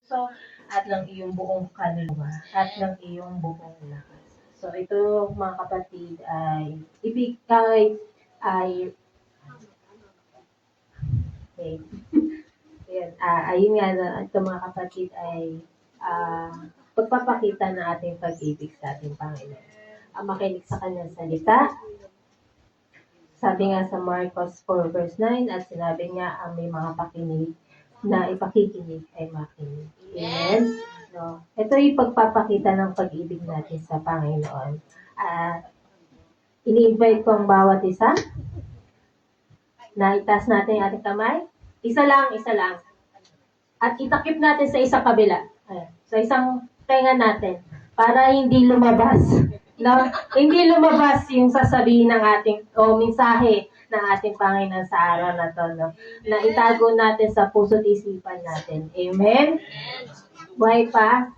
puso at ng iyong buong kaluluwa at ng iyong buong lakas. So ito mga kapatid ay ay okay. Ayan, ayun nga na ito mga kapatid ay pagpapakita ng ating pag-ibig sa ating Panginoon. Makinig sa kanyang salita. Sabi nga sa Marcos 4 verse 9 at sinabi niya ang may mga pakinig na ipakikinig ay makinig. Amen? No? Ito yung pagpapakita ng pag-ibig natin sa Panginoon. Ini-invite ko ang bawat isa na itaas natin ang ating kamay. Isa lang. At itakip natin sa isang kabila. Ayan, sa isang tenga natin para hindi lumabas. No? Hindi lumabas yung sasabihin ng ating mensahe ng ating Panginoon sa araw na to, no? Na itago natin sa puso't isipan natin. Amen? Buhay pa?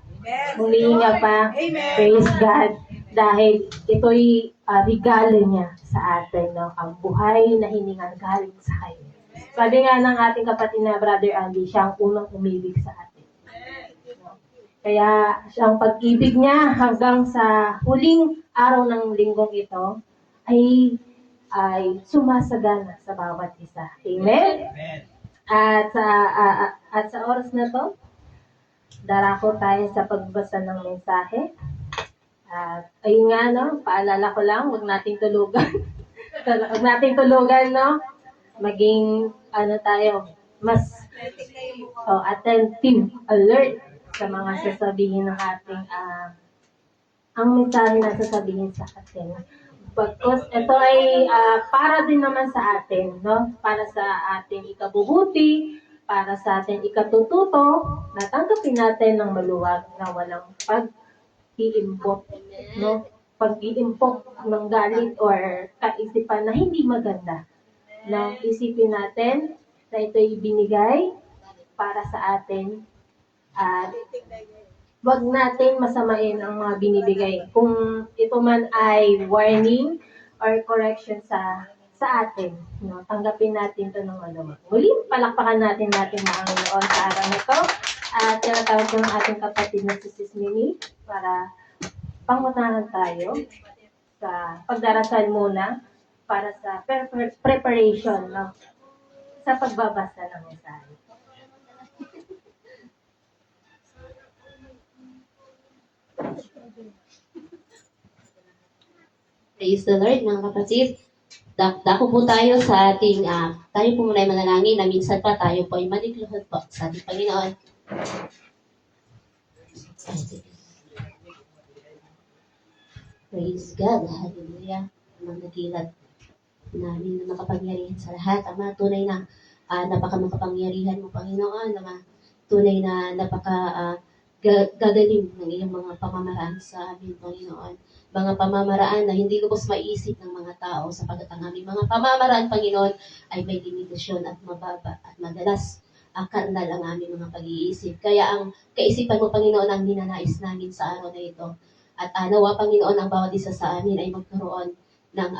Humihinga pa? Praise God. Dahil ito'y regalo niya sa atin, no? Ang buhay na hiningan galing sa Kanya. Sabi nga ng ating kapatid na Brother Andy, siya ang unang umibig sa atin. Kaya ang pag-ibig niya hanggang sa huling araw ng linggong ito ay sumasagana sa bawat isa. Amen? Amen. At sa oras na to, darako tayo sa pagbasa ng mensahe. At ayun nga, no, paalala ko lang, huwag nating tulugan. Huwag nating tulugan, no? Maging, tayo, mas attentive, alert sa mga sasabihin ng ating ang mensahe na sasabihin sa atin. Because ito ay para din naman sa atin, no? Para sa ating ikabubuti, para sa ating ikatututo, natanggapin natin ng maluwag na walang pag-iimpok, no? Pag-iimpok ng galit or kaisipan na hindi maganda. Na isipin natin na ito'y binigay para sa atin at wag natin masamain ang mga binibigay. Kung ito man ay warning or correction sa atin, no? Tanggapin natin ito ng maluwag. Muli, palakpakan natin ang Panginoon sa araw na ito. At tinatawag ko ng ating kapatid na si Sis Mimi para pangutahan tayo sa pagdarasal muna para sa preparation, no? Sa pagbabasa ng mensahe. Praise the Lord, mga kapatid. Dako po tayo sa ating, tayo po muna ay manalangin na minsan pa tayo po ay manikluhod po sa ating Panginoon. Praise God, hallelujah. Ang nagilat namin na makapangyarihan sa lahat. Ama, tunay na napakamakapangyarihan mo, Panginoon. Ama, tunay na gagaling ng iyong mga pamamaraan sa amin, Panginoon. Mga pamamaraan na hindi lubos maisip ng mga tao sapagkat ang aming mga pamamaraan, Panginoon, ay may limitasyon at mababa at madalas karnal ang aming mga pag-iisip. Kaya ang kaisipan mo, Panginoon, ang ninanais namin sa araw na ito. At nawa, Panginoon, ang bawat isa sa amin ay magkaroon ng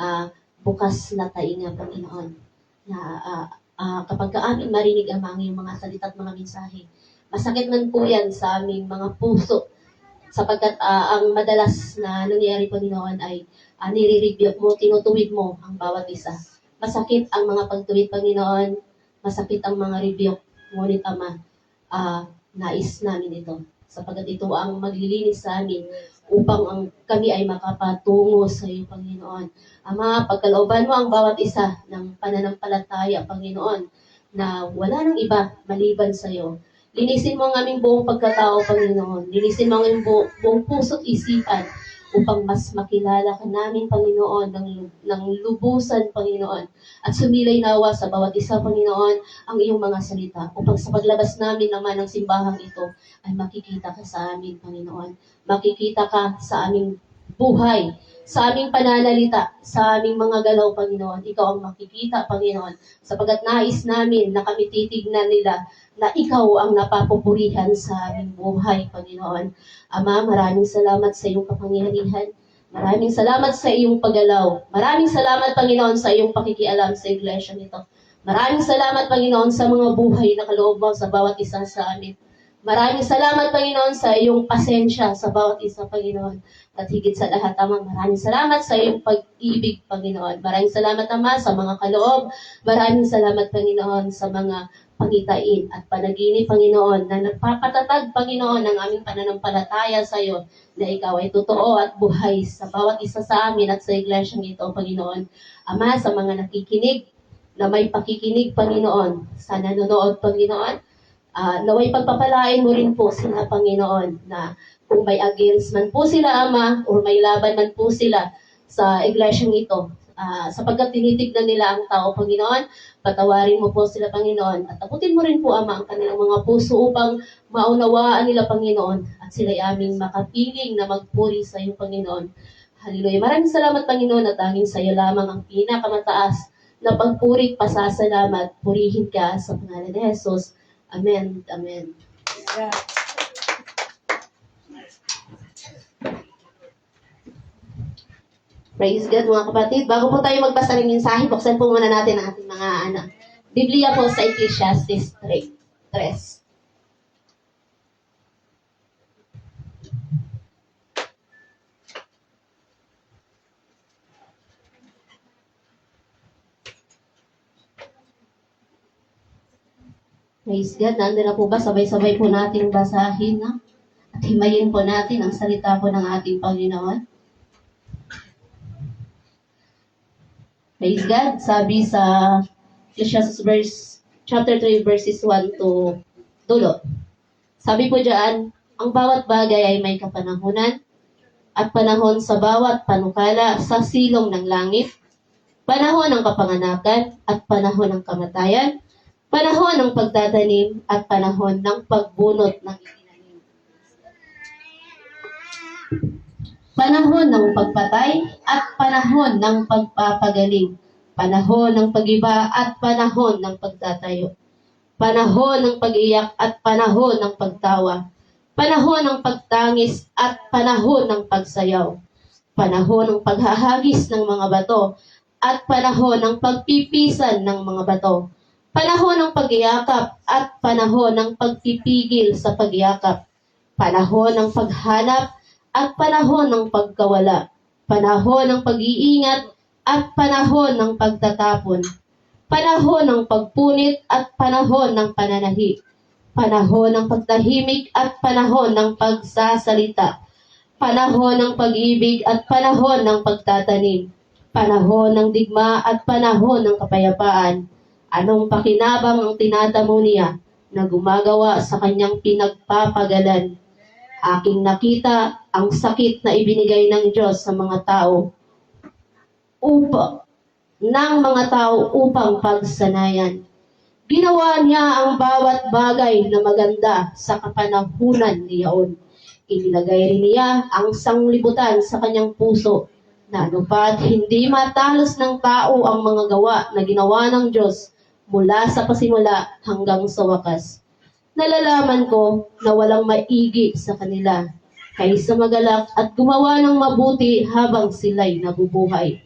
bukas na tainga, Panginoon. Na kapag amin marinig ang mga mga salita at mga mensahe, masakit man po yan sa aming mga puso sapagkat ang madalas na nangyayari, Panginoon, ay nire-review mo, tinutuwid mo ang bawat isa. Masakit ang mga pagtuwid, Panginoon. Masakit ang mga review. Ngunit, Ama, nais namin ito sapagkat ito ang maglilinis sa amin upang kami ay makapatungo sa iyo, Panginoon. Ama, pagkalooban mo ang bawat isa ng pananampalataya, Panginoon, na wala nang iba maliban sa iyo. Linisin mo ang aming buong pagkatao, Panginoon. Linisin mo ang aming buong puso't isipan upang mas makilala ka namin, Panginoon, ng lubusan, Panginoon. At sumilay nawa sa bawat isa, Panginoon, ang iyong mga salita upang sa paglabas namin naman ng simbahang ito ay makikita ka sa amin, Panginoon. Makikita ka sa aming buhay, sa aming pananalita, sa aming mga galaw, Panginoon. Ikaw ang makikita, Panginoon, sapagkat nais namin na kami titignan nila na ikaw ang napapupurihan sa aming buhay, Panginoon. Ama, maraming salamat sa iyong kapangyarihan. Maraming salamat sa iyong paggalaw. Maraming salamat, Panginoon, sa iyong pakikialam sa iglesia nito. Maraming salamat, Panginoon, sa mga buhay na kaloob mo sa bawat isa sa amin. Maraming salamat, Panginoon, sa iyong pasensya sa bawat isa, Panginoon. At higit sa lahat, Ama, maraming salamat sa iyong pag-ibig, Panginoon. Maraming salamat, Ama, sa mga kaloob. Maraming salamat, Panginoon, sa mga pangitain at panaginip, Panginoon, na nagpapatatag, Panginoon, ng aming pananampalataya sa iyo, na ikaw ay totoo at buhay sa bawat isa sa amin at sa iglesyang ito, Panginoon. Ama, sa mga nakikinig, na may pakikinig, Panginoon, sa nanonood, Panginoon, naway pagpapalain mo rin po sila, Panginoon, na kung may against man po sila, Ama, or may laban man po sila sa iglesyang ito, sapagkat tinitignan nila ang tao, Panginoon, patawarin mo po sila, Panginoon, at taputin mo rin po, Ama, ang kanilang mga puso upang maunawaan nila, Panginoon, at sila'y aming makapiling na magpuri sa iyo, Panginoon. Hallelujah. Maraming salamat, Panginoon, at tanging sa iyo lamang ang pinakamataas na pagpuri at pasasalamat. Purihin ka sa pangalan ni Jesus. Amen. Amen. Praise God, mga kapatid. Bago po tayo magbasa ng mensahe, buksan po muna natin ang ating mga Biblia po sa Ecclesiastes 3. Praise God. Nandun na po ba? Sabay-sabay po natin basahin, na? At himayin po natin ang salita po ng ating Panginoon. Praise God. Sabi sa Ecclesiastes chapter 3 verses 1 to dulo. Sabi po diyan, ang bawat bagay ay may kapanahunan at panahon sa bawat panukala sa silong ng langit, panahon ng kapanganakan at panahon ng kamatayan, panahon ng pagtatanim at panahon ng pagbunot ng itinanim. Panahon ng pagpatay at panahon ng pagpapagaling. Panahon ng pag-iba at panahon ng pagtatayo. Panahon ng pag-iyak at panahon ng pagtawa. Panahon ng pagtangis at panahon ng pagsayaw. Panahon ng paghahagis ng mga bato at panahon ng pagpipisan ng mga bato. Panahon ng pagyakap at panahon ng pagpipigil sa pagyakap. Panahon ng paghanap at panahon ng pagkawala. Panahon ng pag-iingat at panahon ng pagtatapon. Panahon ng pagpunit at panahon ng pananahi. Panahon ng pagtahimik at panahon ng pagsasalita. Panahon ng pag-ibig at panahon ng pagtatanim. Panahon ng digma at panahon ng kapayapaan. Anong pakinabang ang tinatamo niya na gumagawa sa kanyang pinagpapagalan? Aking nakita ang sakit na ibinigay ng Diyos sa mga tao upang pagsanayan. Ginawa niya ang bawat bagay na maganda sa kapanahunan niyaon. Inilagay rin niya ang sanglibutan sa kanyang puso na anupat hindi matalos ng tao ang mga gawa na ginawa ng Diyos mula sa pasimula hanggang sa wakas. Nalalaman ko na walang maigi sa kanila kaysa magalak at gumawa ng mabuti habang sila'y nabubuhay.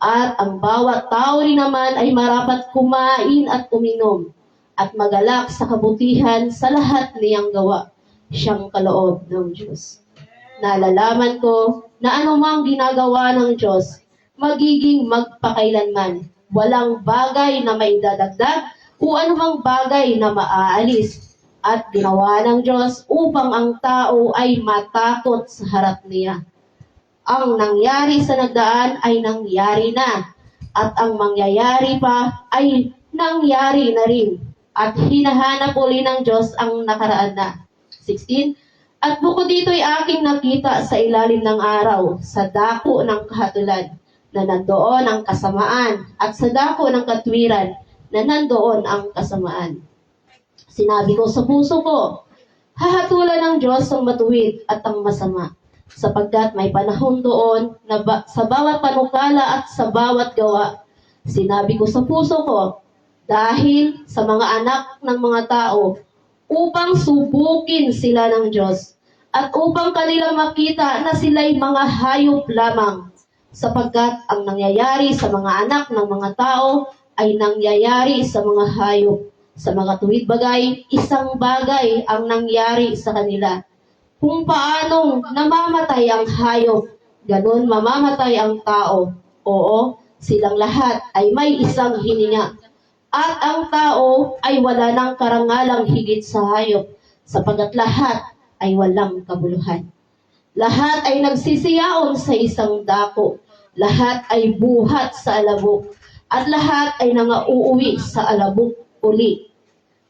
At ang bawat tao rin naman ay marapat kumain at uminom at magalak sa kabutihan sa lahat niyang gawa. Siyang kaloob ng Diyos. Nalalaman ko na anumang ginagawa ng Diyos, magiging magpakailanman. Walang bagay na may dadagdag o anumang bagay na maaalis. At ginawa ng Diyos upang ang tao ay matakot sa harap niya. Ang nangyari sa nagdaan ay nangyari na, at ang mangyayari pa ay nangyari na rin, at hinahanap uli ng Diyos ang nakaraan na. 16. At bukod dito ay aking nakita sa ilalim ng araw, sa dako ng kahatulan, na nandoon ang kasamaan, at sa dako ng katwiran, na nandoon ang kasamaan. Sinabi ko sa puso ko, hahatulan ng Diyos ang matuwid at ang masama, sapagkat may panahon doon na sa bawat panukala at sa bawat gawa. Sinabi ko sa puso ko, dahil sa mga anak ng mga tao, upang subukin sila ng Diyos, at upang kanilang makita na sila'y mga hayop lamang, sapagkat ang nangyayari sa mga anak ng mga tao ay nangyayari sa mga hayop. Sa mga tuwid bagay, isang bagay ang nangyari sa kanila. Kung paanong namamatay ang hayop, ganun mamamatay ang tao. Oo, silang lahat ay may isang hininga. At ang tao ay wala ng karangalang higit sa hayop, sapagat lahat ay walang kabuluhan. Lahat ay nagsisiyaon sa isang dako. Lahat ay buhat sa alabok. At lahat ay nangauuwi sa alabok uli.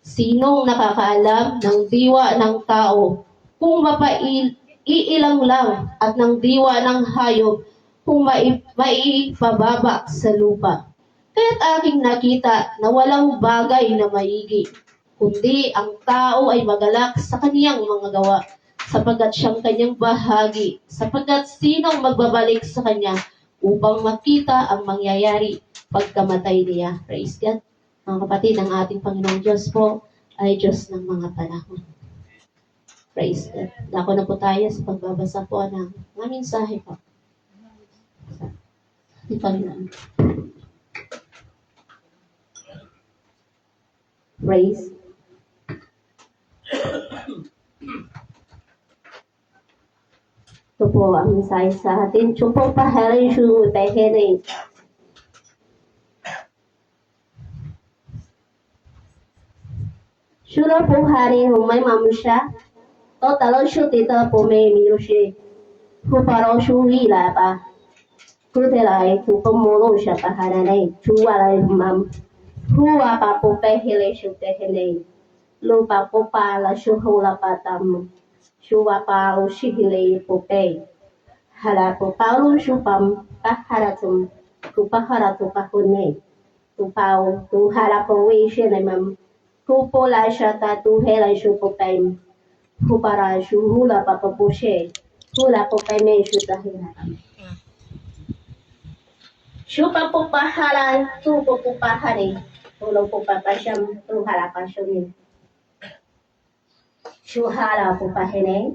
Sinong nakakaalam ng diwa ng tao kung mapaiilang lang at ng diwa ng hayop kung maipababa sa lupa? Kaya't aking nakita na walang bagay na maigi, kundi ang tao ay magalak sa kaniyang mga gawa, sapagkat siyang kanyang bahagi, sapagkat sinong magbabalik sa kanya upang makita ang mangyayari pagkamatay niya. Praise God. Mga kapatid, ang ating Panginoong Diyos po ay Diyos ng mga panahon. Praise God. Dako na po tayo sa pagbabasa po ng mensahe po. Sa ating Panginoon. Praise. Ito po ang mensahe sa atin. Chupong paharin shu tahirin. Shura po hari humay mamusya. To talo shu tita po may mirushi. Kuparo shu hila pa. Kutelay kupamuro siya paharanay. Chuwalay mam. Huwa pa po pehile shu tehene. Lupa po pala shu hula patam. Shuwa pa o shihile po pe. Hala po paulo shu pam kaharatum. Kupaharatu kahune. Tupao tu hala po wishe na mam. Kupola siya tu helay shu po pe. Kupara shu hula pa po she. Hula po pe me shu tahira. Shu pa po pahala tu po pahari. Tulo po papasyam tu hala pa shu. Shuhala po pahene,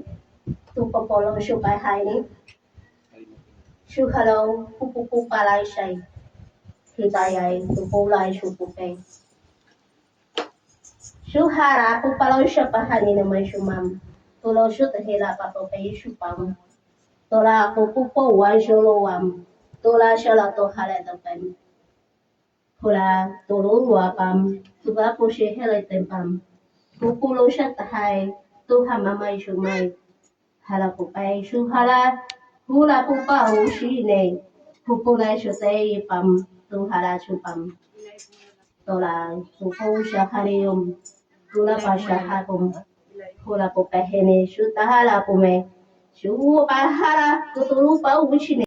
tupopolo shu pahine, shuhalo pupupu palay shay, hitayay tupulay shu pupe. Shuhara pupalo shu pahani naman shumam, tulo shu tahila papope shupam, tola pupupo wan shulowam, tola shala to haletapem. Hula tulo wapam, tuba po shi heletempam, pupulo sha tahay, Tuhan mamay shumay. Hala po pay shuhala. Hula po pa ho shine. Pupulay shutay pam. Tuhala shupam. Tola supo siya hariyom. Hula pa siya hapom. Hula po pahene shutahala po me. Shupa hala. Tutulu pa ho shine.